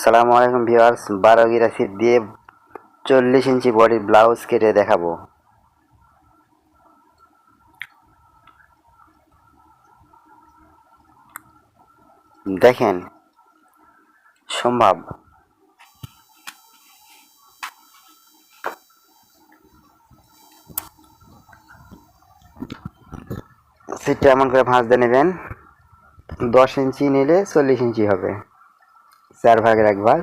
সালামু আলাইকুম ভিউয়ার্স, 12 গিরা ফিট দিয়ে 40 ইঞ্চি বডির ব্লাউজ কেটে দেখাবো। দেখেন সম্ভব। সিটটা এমন করে ভাঁজ দিয়ে নেবেন। 10 ইঞ্চি নিলে 40 ইঞ্চি হবে, 4 ভাগের 1 ভাগ।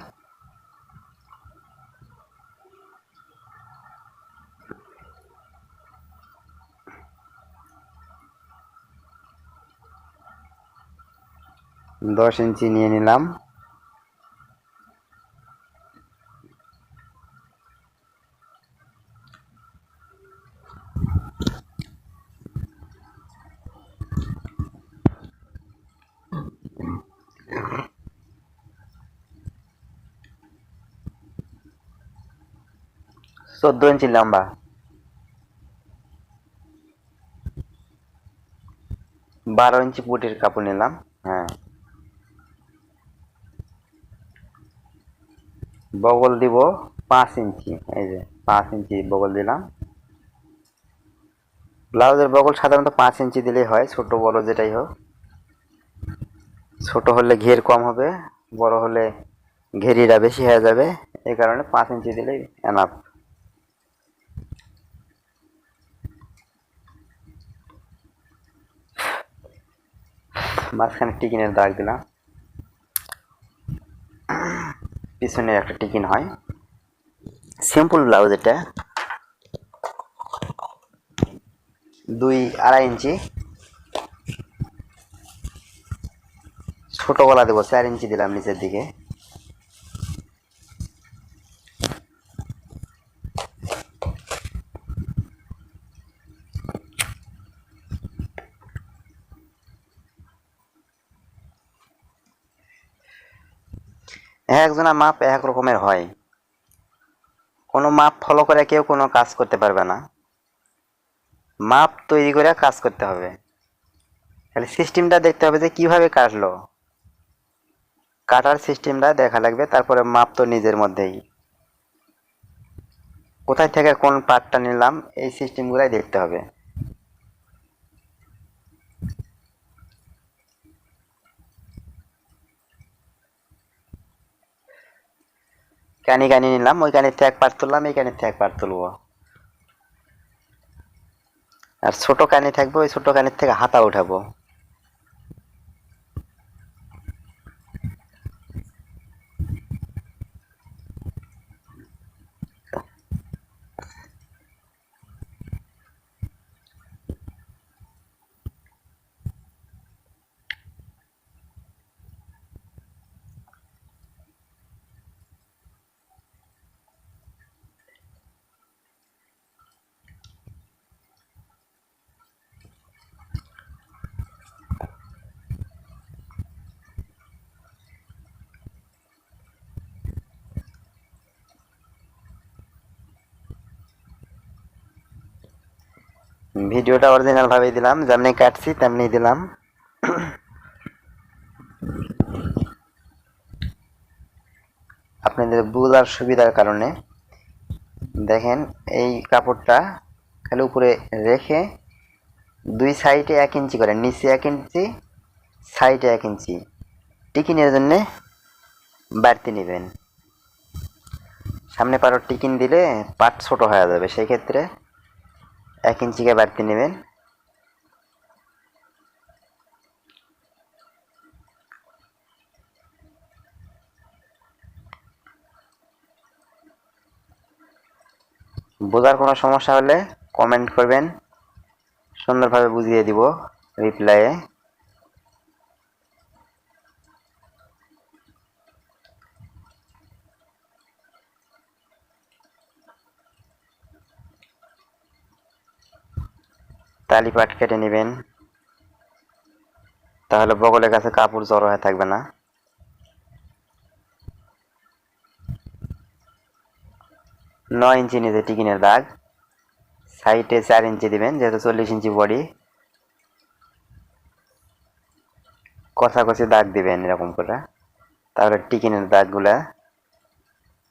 দশ ইঞ্চি নিয়ে নিলাম। চোদ্দ ইঞ্চি লম্বা, 12 ইঞ্চি পুটির কাপড় নিলাম। হ্যাঁ, বগল দিব 5 ইঞ্চি। এই যে 5 ইঞ্চি বগল দিলাম। ব্লাউজের বগল সাধারণত 5 ইঞ্চি দিলেই হয়, ছোট বড় যেটাই হোক। ছোট হলে ঘের কম হবে, বড় হলে ঘেরিটা বেশি হয়ে যাবে। এই কারণে 5 ইঞ্চি দিলেই এনাফ। মাঝখানে টিকিনের দাগ দিলাম। পিছনে একটা টিকিন হয়। সিম্পল ব্লাউজ এটা। 2-2.5 ইঞ্চি। ছোট গলা দেবো, 4 ইঞ্চি দিলাম নিচের দিকে। একজনের মাপ এক রকমের হয়, কোনো মাপ ফলো করে কেউ কোনো কাজ করতে পারবে না। মাপ তৈরি করে কাজ করতে হবে। তাহলে সিস্টেমটা দেখতে হবে যে কিভাবে কাটলো, কাটার সিস্টেমটা দেখা লাগবে। তারপরে মাপ তো নিজের মধ্যেই, কোথায় থেকে কোন পার্টটা নিলাম এই সিস্টেমগুলাই দেখতে হবে। কানি কানি নিলাম, ওই কানির থেকে এক পার্ট তুললাম, এই কানির থেকে এক পার্ট তুলবো। আর ছোট কানি থাকবে, ওই ছোট কানির থেকে হাতা উঠাবো। ভিডিওটা অরিজিনাল ভাবেই দিলাম, যেমনি কাটছি তেমনি দিলাম। আপনাদের বুঝার সুবিধার কারণে দেখেন, এই কাপড়টা খালি উপরে রেখে 2 সাইডে 1 ইঞ্চি করে, নিচে 1 ইঞ্চি, সাইডে 1 ইঞ্চি টিকিনের জন্য বাড়তি নেবেন। সামনে পারো টিকিন দিলে পাট ছোট হয়ে যাবে, সেই ক্ষেত্রে 1 ইঞ্চিকে বাড়তি নেবেন। বোঝার কোনো সমস্যা হলে কমেন্ট করবেন, সুন্দরভাবে বুঝিয়ে দিব রিপ্লাইয়ে। তালি পাট কেটে নেবেন, তাহলে বগলের কাছে কাপড় জড়ো হয়ে থাকবে না। 9 ইঞ্চি নিচে টিকিনের দাগ, সাইডে 4 ইঞ্চি দিবেন, যেহেতু 40 ইঞ্চি বডি। কষাকষি দাগ দিবেন এরকম করে, তাহলে টিকিনের দাগগুলা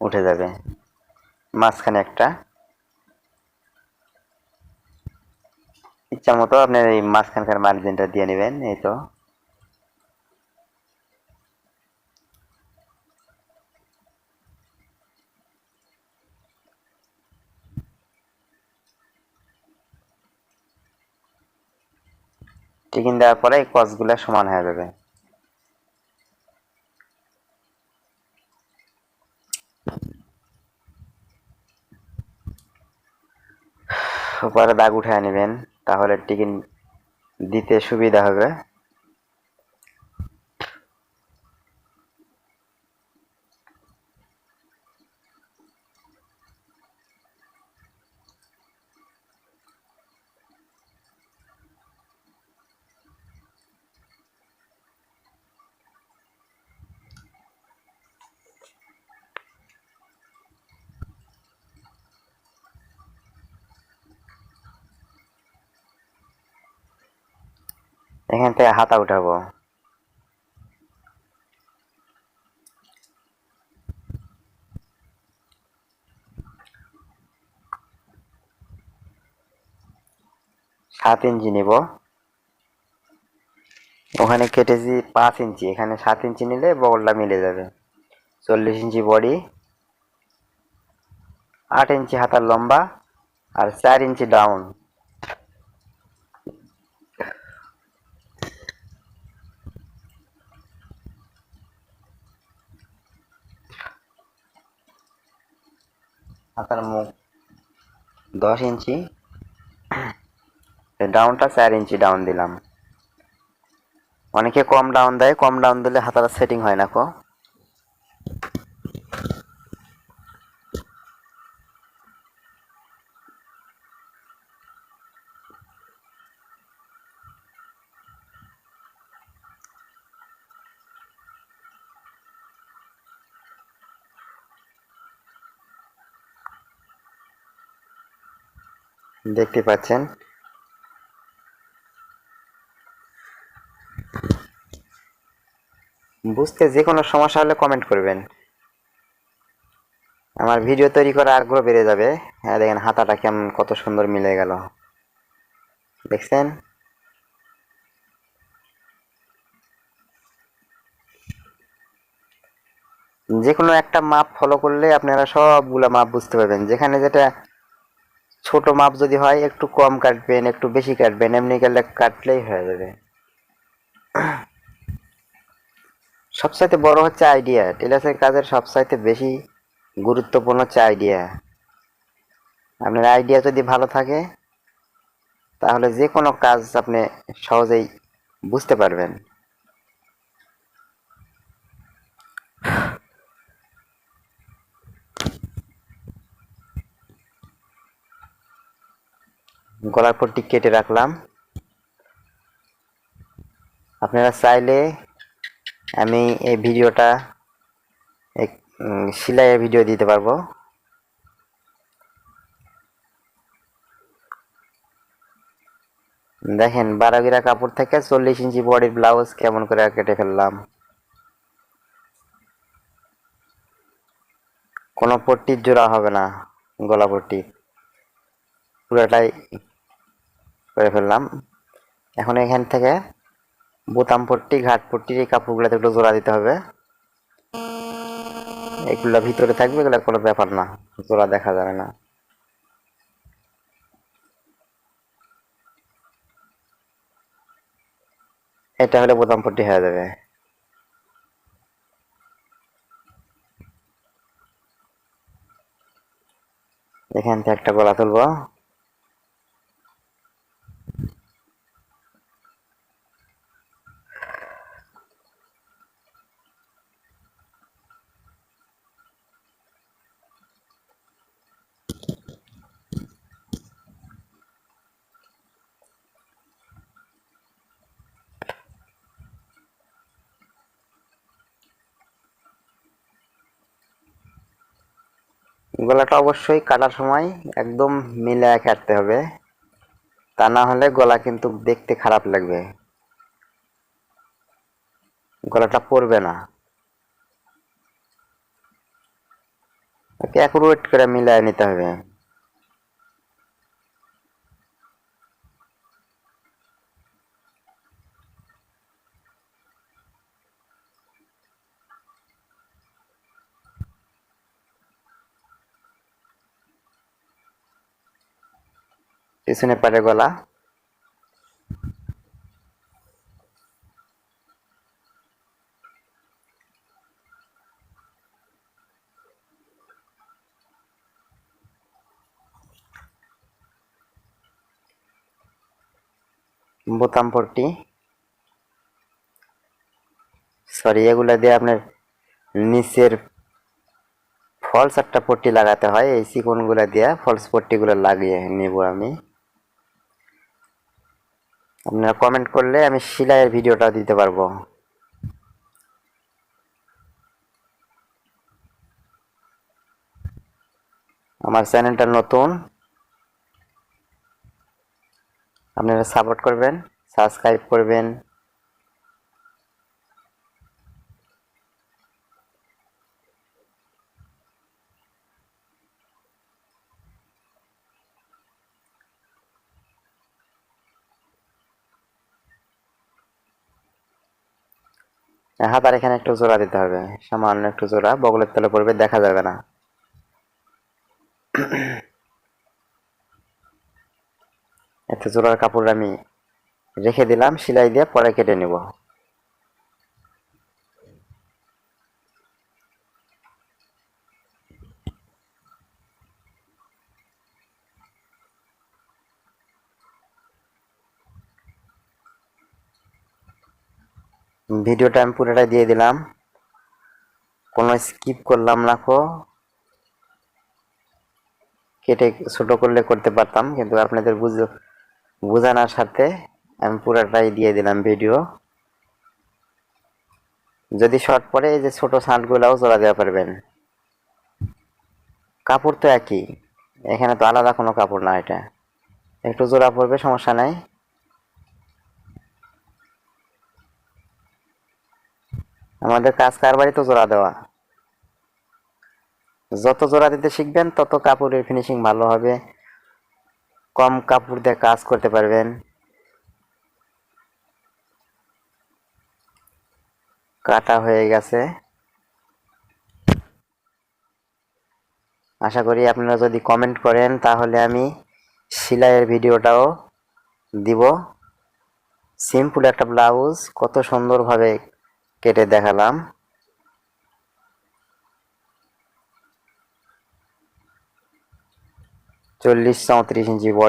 উঠে যাবে। মাঝখানে একটা ইচ্ছা মতো আপনার এই মাঝখানকার মার্জিনটা দিয়ে নেবেন। এই তো টিকিন দেওয়ার পরে এই কসগুলা সমান হয়ে যাবে। উপরে দাগ উঠায় নেবেন, তাহলে টিকিন দিতে সুবিধা হবে। এখান থেকে হাতা উঠাবো। সাত ইঞ্চি নিব। ওখানে কেটেছি 5 ইঞ্চি, এখানে 7 ইঞ্চি নিলে বগলটা মিলে যাবে। 40 ইঞ্চি বডি, 8 ইঞ্চি হাতার লম্বা, আর 4 ইঞ্চি ডাউন। হাতার মুখ 10 ইঞ্চি, ডাউনটা 4 ইঞ্চি ডাউন দিলাম। অনেকে কম ডাউন দেয়, কম ডাউন দিলে হাতাটা সেটিং হয় না কো। দেখতে পাচ্ছেন। বুঝতে যে কোনো সমস্যা হলে কমেন্ট করবেন, আমার ভিডিও তৈরি করার আগ্রহ বেড়ে যাবে। হ্যাঁ দেখেন হাতাটা কেমন কত সুন্দর মিলে গেল, দেখছেন। যে কোনো একটা মাপ ফলো করলে আপনারা সবগুলা মাপ বুঝতে পারবেন। যেখানে যেটা ছোট মাপ যদি হয় একটু কম কাটবেন, একটু বেশি কাটবেন, এমনি গেলে কাটলেই হয়ে যাবে। সবচাইতে বড় হচ্ছে আইডিয়া। টেলার্সের কাজের সবচাইতে বেশি গুরুত্বপূর্ণ হচ্ছে আইডিয়া। আপনার আইডিয়া যদি ভালো থাকে তাহলে যে কোনো কাজ আপনি সহজেই বুঝতে পারবেন। গলার পট্টি কেটে রাখলাম। আপনারা চাইলে আমি এই ভিডিওটা সেলাইয়ের ভিডিও দিতে পারবো। দেখেন 12 কাপড় থেকে 40 ইঞ্চি বডির ব্লাউজ কেমন করে কেটে ফেললাম। কোনো পট্টির জোড়া হবে না, গলা পট্টি পুরোটাই করে ফেললাম। এখন এখান থেকে বোতাম পট্টি, ঘাট পট্টির এই কাপড়গুলোতে একটু জোড়া দিতে হবে। এগুলা ভিতরে থাকবে, এগুলা কোনো ব্যাপার না, জোড়া দেখা যাবে না। এটা হলে বোতাম পট্টি হয়ে যাবে। এখান থেকে একটা গলা তুলবো। গলাটা অবশ্যই কাটার সময় একদম মিলায় কাটতে হবে, তা না হলে গলা কিন্তু দেখতে খারাপ লাগবে, গলাটা পড়বে না। তাকে অ্যাকুরেট করে মিলায় নিতে হবে। পিছনে পারে গলা, বোতাম পট্টি, সরি এগুলা দিয়ে আপনার নিচের ফলস একটা পট্টি লাগাতে হয়। এই চিকন গুলা দিয়ে ফলস পট্টি গুলো লাগিয়ে নিব আমি। আপনারা কমেন্ট করলে আমি সেলাইয়ের ভিডিওটা দিতে পারবো। আমার চ্যানেলটা নতুন, আপনারা সাপোর্ট করবেন, সাবস্ক্রাইব করবেন। হাতার এখানে একটু জোড়া দিতে হবে, সামান্য একটু জোড়া, বগলের তলে পড়বে, দেখা যাবে না। এত জোড়ার কাপড় আমি রেখে দিলাম, সেলাই দিয়ে পরে কেটে নিব। ভিডিওটা আমি পুরোটাই দিয়ে দিলাম, কোনো স্কিপ করলাম না। কেটে ছোট করলে করতে পারতাম, কিন্তু আপনাদের বোঝানোর সাথে আমি পুরোটাই দিয়ে দিলাম ভিডিও। যদি শর্ট পরে এই যে ছোট ছাঁটগুলাও জোড়া দেওয়া পারবেন। কাপড় তো একই, এখানে তো আলাদা কোনো কাপড় না, এটা একটু জোড়া পড়বে, সমস্যা নাই। আমাদের কাজ কারবারই তো জোড়া দেওয়া। যত জোড়া দিতে শিখবেন তত কাপড়ের ফিনিশিং ভালো হবে, কম কাপড় দিয়ে কাজ করতে পারবেন। কাটা হয়ে গেছে। আশা করি আপনারা যদি কমেন্ট করেন তাহলে আমি সেলাইয়ের ভিডিওটাও দিব। সিম্পল একটা ব্লাউজ কত সুন্দরভাবে কেটে দেখালাম। 40-34 ইঞ্চি বডি।